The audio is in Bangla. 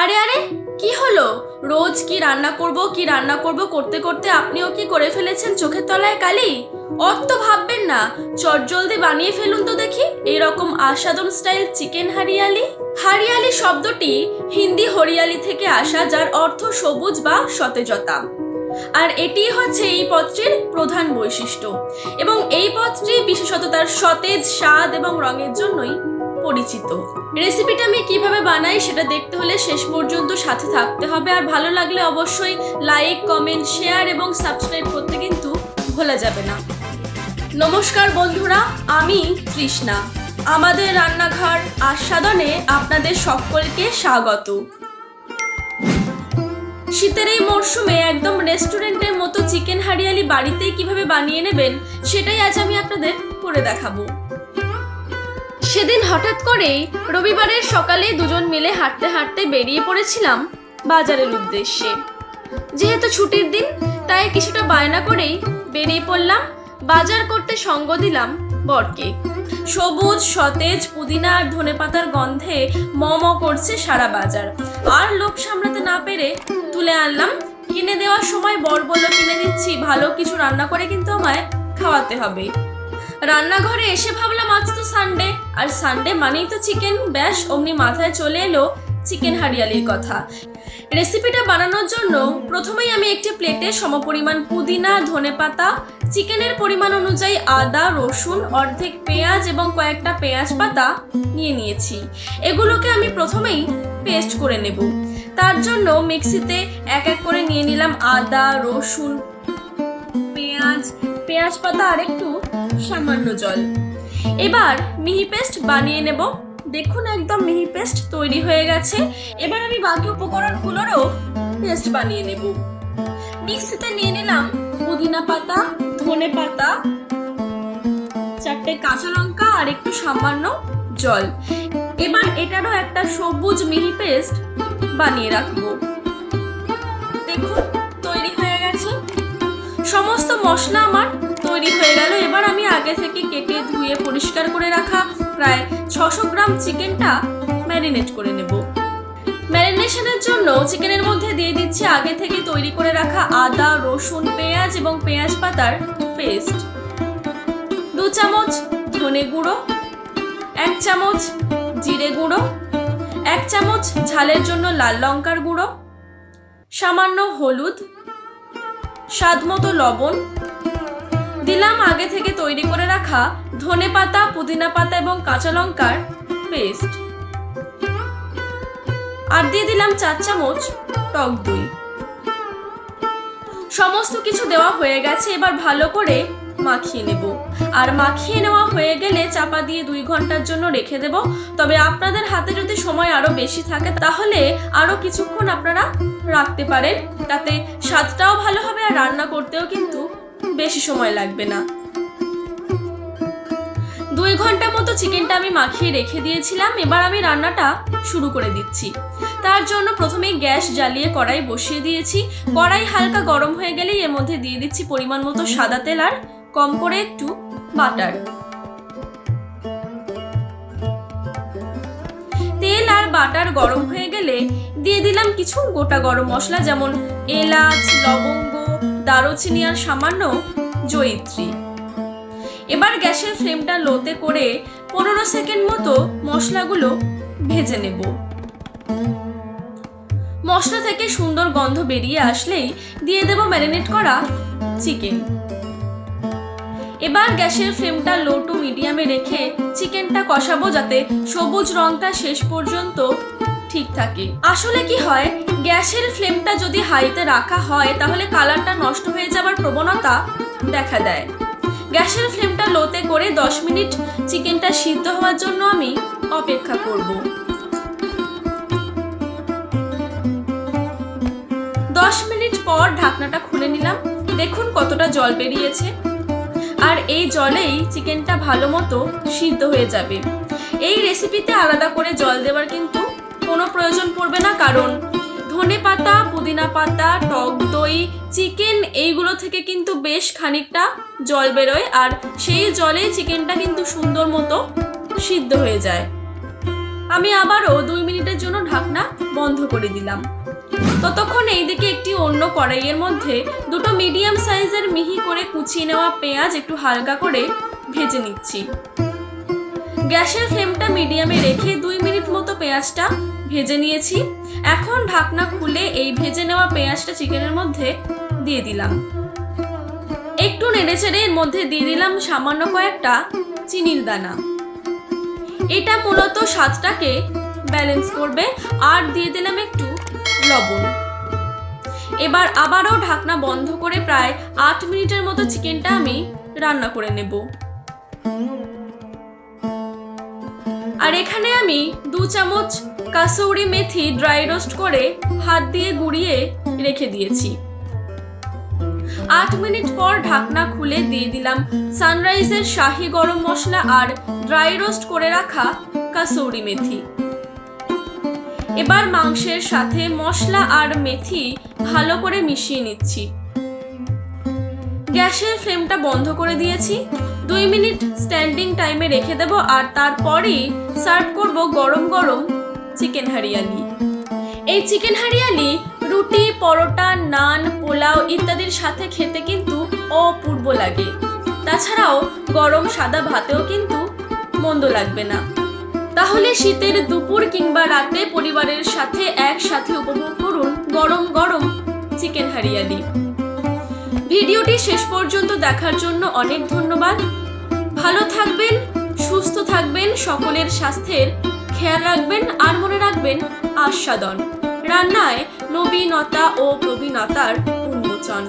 আরে আরে, কি হলো? রোজ কি রান্না করব করতে করতে আপনিও কি করে ফেলেছেন চোখের তলায় কালি? অত ভাববেন না, চটজলদি বানিয়ে ফেলুন তো দেখি এরকম আস্বাদন স্টাইল চিকেন হারিয়ালি। হারিয়ালি শব্দটি হিন্দি হরিয়ালি থেকে আসা, যার অর্থ সবুজ বা সতেজতা। আর এটি হচ্ছে এই পদটির প্রধান বৈশিষ্ট্য, এবং এই পদটি বিশেষত তার সতেজ স্বাদ এবং রঙের জন্যই পরিচিত। রেসিপিটা আমি কিভাবে বানাই সেটা দেখতে হলে শেষ পর্যন্ত সাথে থাকতে হবে, আর ভালো লাগলে অবশ্যই লাইক, কমেন্ট, শেয়ার এবং সাবস্ক্রাইব করতে কিন্তু ভোলা যাবে না। নমস্কার বন্ধুরা, আমি তৃষ্ণা। আমাদের রান্নাঘর আস্বাদনে আপনাদের সকলকে স্বাগত। শীতের এই মরশুমে একদম রেস্টুরেন্টের মতো চিকেন হারিয়ালি বাড়িতেই কিভাবে বানিয়ে নেবেন সেটাই আজ আমি আপনাদের করে দেখাবো। সেদিন হঠাৎ করেই রবিবারের সকালে দুজন মিলে হাঁটতে হাঁটতে বেরিয়ে পড়েছিলাম বাজারের উদ্দেশ্যে। যেহেতু ছুটির দিন, তাই কিছুটা বায়না করেই বেরিয়ে পড়লাম। বাজার করতে সঙ্গ দিলাম বরকে। সবুজ সতেজ পুদিনা আর ধনেপাতার গন্ধে ম করছে সারা বাজার, আর লোভ সামলাতে না পেরে তুলে আনলাম। কিনে দেওয়ার সময় বর বলল, কিনে দিচ্ছি, ভালো কিছু রান্না করে কিন্তু আমায় খাওয়াতে হবে। রান্নাঘরে এসে ভাবলাম আজ তো সানডে, আর সানডে মানেই তো চিকেন। ব্যাস অমনি মাথায় চলে এলো চিকেন হারিয়ালির কথা। রেসিপিটা বানানোর জন্য প্রথমেই আমি একটি প্লেটে সমপরিমাণ পুদিনা, ধনেপাতা, চিকেনের পরিমাণ অনুযায়ী আদা, রসুন, অর্ধেক পেঁয়াজ এবং কয়েকটা পেঁয়াজ পাতা নিয়ে নিয়েছি। এগুলোকে আমি প্রথমেই পেস্ট করে নেব। তার জন্য মিক্সিতে এক এক করে নিয়ে নিলাম আদা, রসুন, পেঁয়াজ পাতা আর একটু সামান্য জল। এবার মিহি পেস্ট বানিয়ে নেব। দেখুন একদম মিহি পেস্ট তৈরি হয়ে গেছে। এবার আমি বাকি উপকরণগুলোরও পেস্ট বানিয়ে নেব। মিক্সিতে নিয়ে নিলাম পুদিনা পাতা, ধনে পাতা, 4টে কাঁচা লঙ্কা আর একটু সামান্য জল। এবার এটারও একটা সবুজ মিহি পেস্ট বানিয়ে রাখবো। দেখুন তৈরি হয়ে গেছে। সমস্ত মশলা আমার তৈরি হয়ে গেল। এবার আমি আগে থেকে কেটে ধুয়ে পরিষ্কার করে রাখা প্রায় 600 গ্রাম চিকেনটা ম্যারিনেট করে নেব। ম্যারিনেশনের জন্য চিকেনের মধ্যে দিয়ে দিচ্ছি আগে থেকে তৈরি করে রাখা আদা, রসুন, পেঁয়াজ এবং পেঁয়াজ পাতার পেস্ট, 2 চামচ ধনে গুঁড়ো, 1 চামচ জিরে গুঁড়ো, 1 চামচ ঝালের জন্য লাল লঙ্কার গুঁড়ো, সামান্য হলুদ, স্বাদমতো লবণ, দিলাম আগে থেকে তৈরি করে রাখা ধনে পাতা, পুদিনা পাতা এবং কাঁচা লঙ্কার পেস্ট, আর দিয়ে দিলাম 4 চামচ টক দই। সমস্ত কিছু দেওয়া হয়ে গেছে। এবার ভালো করে মাখিয়ে নেব। আর মাখিয়ে নেওয়া হয়ে গেলে চাপা দিয়ে 2 ঘন্টার জন্য রেখে দেব। তবে আপনাদের হাতে যদি সময় আরো বেশি থাকে তাহলে আরো কিছুক্ষণ আপনারা রাখতে পারেন, তাতে স্বাদটাও ভালো হবে আর রান্না করতেও কিন্তু বেশি সময় লাগবে না। 2 ঘন্টা মতো চিকেনটা আমি মাখিয়ে রেখে দিয়েছিলাম। এবার আমি রান্নাটা শুরু করে দিচ্ছি। তার জন্য প্রথমেই গ্যাস জ্বালিয়ে কড়াই বসিয়ে দিয়েছি। কড়াই হালকা গরম হয়ে গেলেই এর মধ্যে দিয়ে দিচ্ছি পরিমাণ মতো সাদা তেল আর কম করে একটু বাটার। তেল আর বাটার গরম হয়ে গেলে দিয়ে দিলাম কিছু গোটা গরম মশলা, যেমন এলাচ, লবঙ্গ, দারুচিনি আর সামান্য জয়িত্রী। এবার গ্যাসের ফ্লেমটা লোতে করে 15 সেকেন্ড মতো মশলাগুলো ভেজে নেব। মশলা থেকে সুন্দর গন্ধ বেরিয়ে আসলেই দিয়ে দেব ম্যারিনেট করা চিকেন। এবার গ্যাসের ফ্লেমটা লো টু মিডিয়ামে রেখে চিকেনটা কষাবো, যাতে সবুজ রংটা শেষ পর্যন্ত ঠিক থাকে। আসলে কি হয়, গ্যাসের ফ্লেমটা যদি হাইতে রাখা হয় তাহলে কালারটা নষ্ট হয়ে যাবার প্রবণতা দেখা দেয়। গ্যাসের ফ্লেমটা লোতে করে 10 মিনিট চিকেনটা সিদ্ধ হওয়ার জন্য আমি অপেক্ষা করব। 10 মিনিট পর ঢাকনাটা খুলে নিলাম। দেখুন কতটা জল বেরিয়েছে, আর এই জলেই চিকেনটা ভালো মতো সিদ্ধ হয়ে যাবে। এই রেসিপিতে আলাদা করে জল দেওয়ার কিন্তু কোনো প্রয়োজন পড়বে না, কারণ ধনে পাতা, পুদিনা পাতা, টক দই, চিকেন এইগুলো থেকে কিন্তু বেশ খানিকটা জল বেরোয়, আর সেই জলে চিকেনটা কিন্তু সুন্দর মতো সিদ্ধ হয়ে যায়। আমি আবারও 2 মিনিটের জন্য ঢাকনা বন্ধ করে দিলাম। ততক্ষণ এইদিকে একটি অন্য কড়াইয়ের মধ্যে দুটো মিডিয়াম সাইজের মিহি করে কুচিয়ে নেওয়া পেঁয়াজ একটু হালকা করে ভেজে নিচ্ছি। গ্যাসের ফ্লেমটা মিডিয়ামে রেখে 2 মিনিট মতো পেঁয়াজটা ভেজে নিয়েছি। এখন ঢাকনা খুলে এই ভেজে নেওয়া পেঁয়াজটা চিকেনের মধ্যে দিয়ে দিলাম। একটু নেড়েচেড়ে এর মধ্যে দিয়ে দিলাম সামান্য কয়েকটা চিনির দানা। এটা মূলত স্বাদটাকে ব্যালেন্স করবে। আর দিয়ে দিলাম একটু লবণ। এবার আবারও ঢাকনা বন্ধ করে প্রায় 8 মিনিটের মতো চিকেনটা আমি রান্না করে নেব। আর এখানে আমি 2 চামচ কাসৌরি মেথি ড্রাই রোস্ট করে হাত দিয়ে গুঁড়িয়ে রেখে দিয়েছি। 8 মিনিট পর ঢাকনা খুলে দিয়ে দিলাম সানরাইজের শাহি গরম মশলা আর ড্রাই রোস্ট করে রাখা কাসৌরি মেথি। এবার মাংসের সাথে মশলা আর মেথি ভালো করে মিশিয়ে নিচ্ছি। গ্যাসের ফ্লেমটা বন্ধ করে দিয়েছি। 2 মিনিট স্ট্যান্ডিং টাইমে রেখে দেব। আর তারপরেই সার্ভ করব গরম গরম চিকেন হারিয়ালি। এই চিকেন হারিয়ালি রুটি, পরোটা, নান, পোলাও ইত্যাদির সাথে খেতে কিন্তু অপূর্ব লাগে। তাছাড়াও গরম সাদা ভাতেও কিন্তু মন্দ লাগবে না। তাহলে শীতের দুপুর কিংবা রাতে পরিবারের সাথে একসাথে উপভোগ করুন গরম গরম চিকেন হারিয়ালি। ভিডিওটি শেষ পর্যন্ত দেখার জন্য অনেক ধন্যবাদ। ভালো থাকবেন, সুস্থ থাকবেন, সকলের স্বাস্থ্যের খেয়াল রাখবেন। আর মনে রাখবেন, আস্বাদন রান্নায় নবীনতা ও প্রবীণতার উন্মোচন।